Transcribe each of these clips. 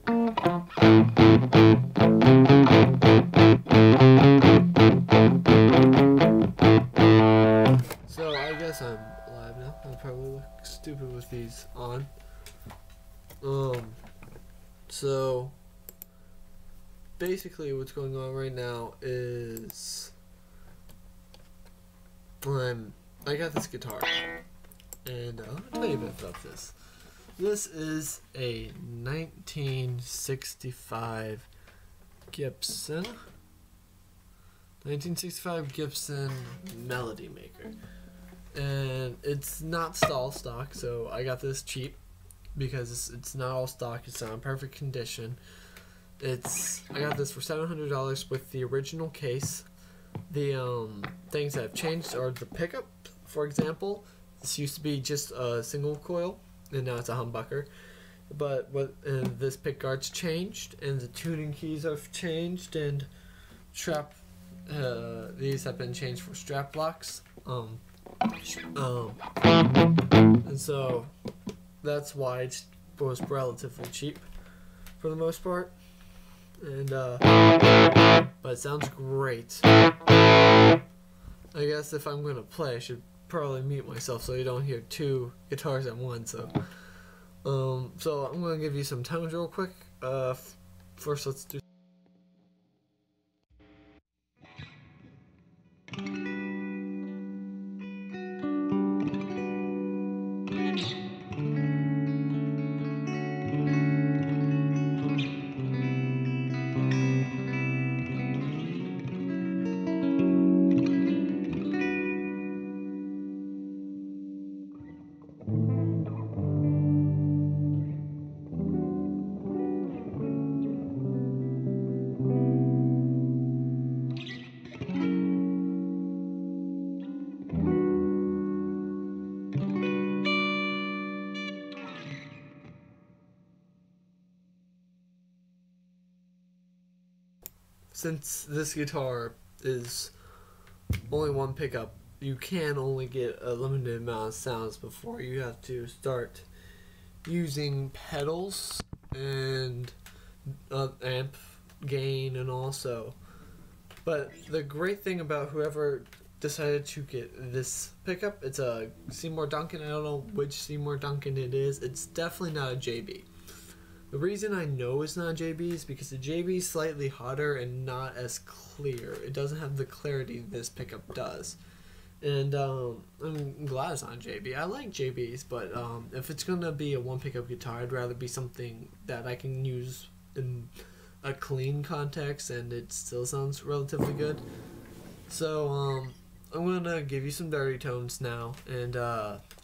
So I guess I'm live now. I probably look stupid with these on. So basically what's going on right now is I got this guitar, and I'll tell you a bit about this. This is a 1965 Gibson. 1965 Gibson Melody Maker. And it's not all stock, so I got this cheap because it's not all stock. It's not in perfect condition. I got this for $700 with the original case. The things that have changed are the pickup, for example. This used to be just a single coil, and now it's a humbucker. But this pickguard's changed, and the tuning keys have changed, and these have been changed for strap locks. And so that's why it was relatively cheap for the most part. And but it sounds great. I guess if I'm gonna play, I should probably mute myself so you don't hear two guitars at once. So I'm gonna give you some tones real quick. First, let's do. Since this guitar is only one pickup, you can only get a limited amount of sounds before you have to start using pedals and amp gain and also. But the great thing about whoever decided to get this pickup, it's a Seymour Duncan. I don't know which Seymour Duncan it is. It's definitely not a JB. The reason I know it's not a JB is because the JB is slightly hotter and not as clear. It doesn't have the clarity this pickup does. And I'm glad it's not a JB. I like JBs, but if it's going to be a one pickup guitar, I'd rather be something that I can use in a clean context and it still sounds relatively good. So I'm going to give you some dirty tones now and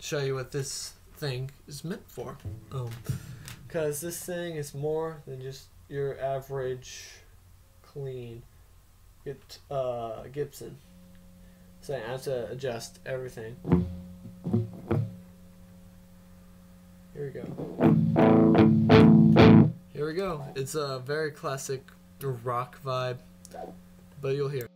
show you what this thing is meant for. Because this thing is more than just your average clean Gibson. So I have to adjust everything. Here we go. Here we go. It's a very classic rock vibe, but you'll hear it.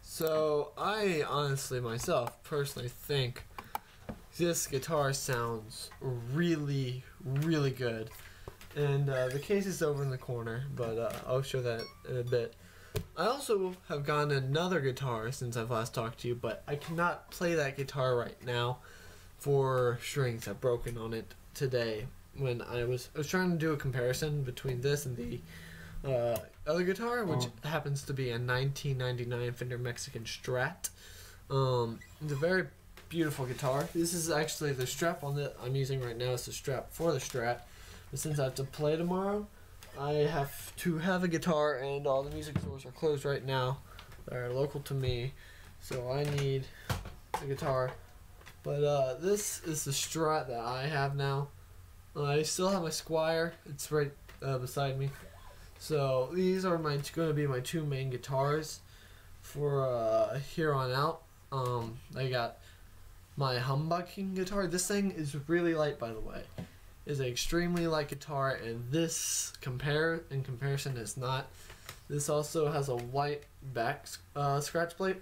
So I honestly myself personally think this guitar sounds really good, and the case is over in the corner, but I'll show that in a bit. I also have gotten another guitar since I've last talked to you, but I cannot play that guitar right now for strings that broken on it today. When I was trying to do a comparison between this and the other guitar, which happens to be a 1999 Fender Mexican Strat. It's a very beautiful guitar. This is actually the strap on that I'm using right now. It's the strap for the Strat. But since I have to play tomorrow, I have to have a guitar, and all the music stores are closed right now that are local to me. So I need a guitar. But this is the Strat that I have now. I still have my Squire. It's right beside me. So these are going to be my two main guitars for here on out. I got my humbucking guitar. This thing is really light, by the way. It's an extremely light guitar, and this in comparison is not. This also has a white back scratch plate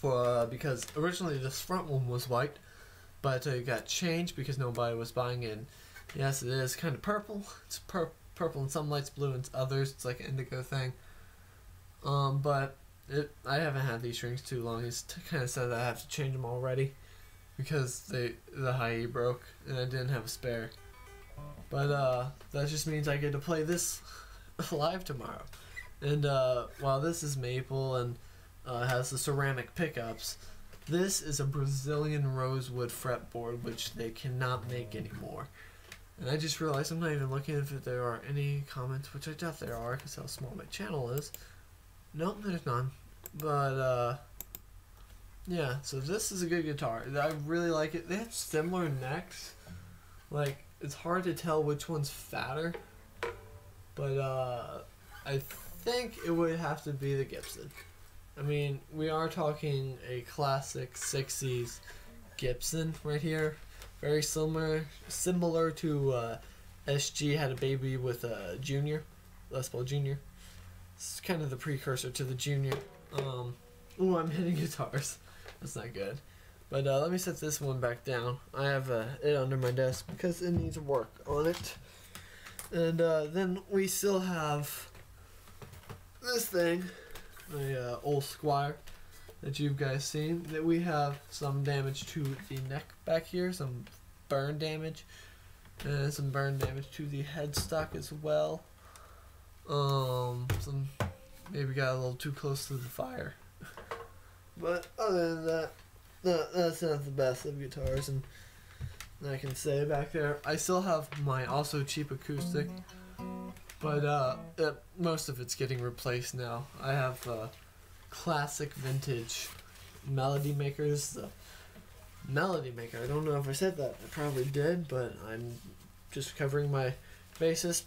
because originally this front one was white, but it got changed because nobody was buying it. Yes, it is kind of purple. It's purple in some lights, blue in others. It's like an indigo thing. But I haven't had these strings too long. It's kind of sad that I have to change them already because the high E broke and I didn't have a spare. But that just means I get to play this live tomorrow. And while this is maple and has the ceramic pickups, this is a Brazilian rosewood fretboard, which they cannot make anymore. And I just realized I'm not even looking if there are any comments, which I doubt there are because how small my channel is. Nope, there's none. But, yeah, so this is a good guitar. I really like it. They have similar necks. Like, it's hard to tell which one's fatter. But, I think it would have to be the Gibson. I mean, we are talking a classic 60s Gibson right here. Very similar to SG had a baby with a Junior, Les Paul Junior. It's kind of the precursor to the Junior. Ooh, I'm hitting guitars. That's not good. But let me set this one back down. I have it under my desk because it needs work on it. And then we still have this thing, the old Squire that you guys seen. That we have some damage to the neck back here, some burn damage, and some burn damage to the headstock as well. Some maybe got a little too close to the fire. But other than that, that's not the best of guitars, and I can say back there, I still have my also cheap acoustic, but most of it's getting replaced now. I have classic vintage Melody Maker. This is a Melody Maker. I don't know if I said that. I probably did, but I'm just covering my basis.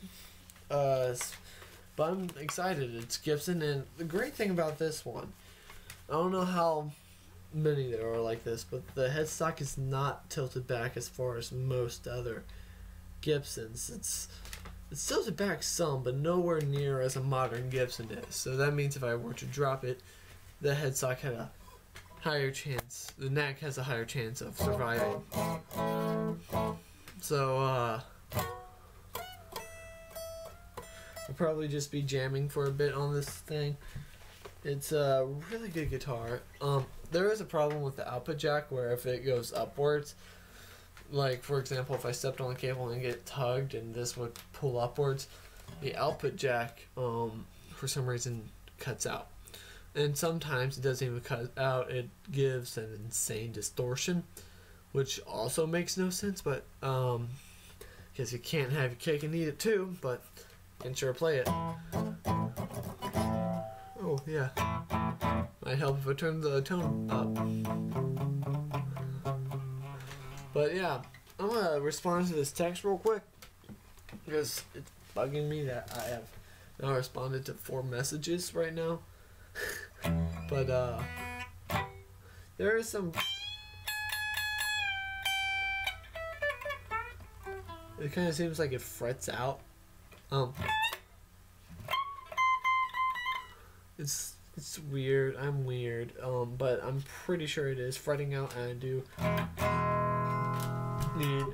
But I'm excited. It's Gibson, and the great thing about this one, I don't know how many there are like this, but the headstock is not tilted back as far as most other Gibsons. It's tilted back some, but nowhere near as a modern Gibson is. So that means if I were to drop it, the headstock had a higher chance. The neck has a higher chance of surviving. So I'll probably just be jamming for a bit on this thing. It's a really good guitar. There is a problem with the output jack where if it goes upwards, like for example, if I stepped on the cable and get tugged and this would pull upwards, the output jack for some reason cuts out. And sometimes it doesn't even cut out, it gives an insane distortion, which also makes no sense, but because you can't have your cake and eat it too, but you can sure play it. Oh yeah, might help if I turn the tone up. But yeah, I'm gonna respond to this text real quick because it's bugging me that I have not responded to 4 messages right now. But there is some. It kind of seems like it frets out. It's weird. I'm weird. But I'm pretty sure it is fretting out, and I do need.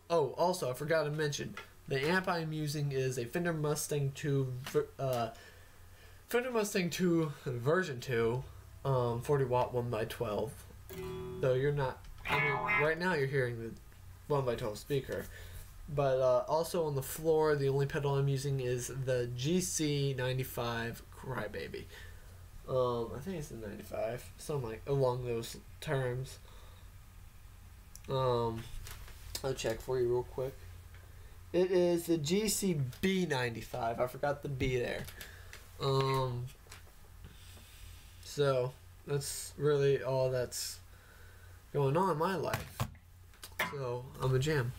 Oh, also I forgot to mention the amp I'm using is a Fender Mustang 2. Fender Mustang 2 version 2, 40 watt 1x12. Though you're not. I mean, right now you're hearing the 1x12 speaker. But also on the floor, the only pedal I'm using is the GC95 Crybaby. I think it's the 95, something like along those terms. I'll check for you real quick. It is the GCB95. I forgot the B there. So that's really all that's going on in my life. So I'm a jam.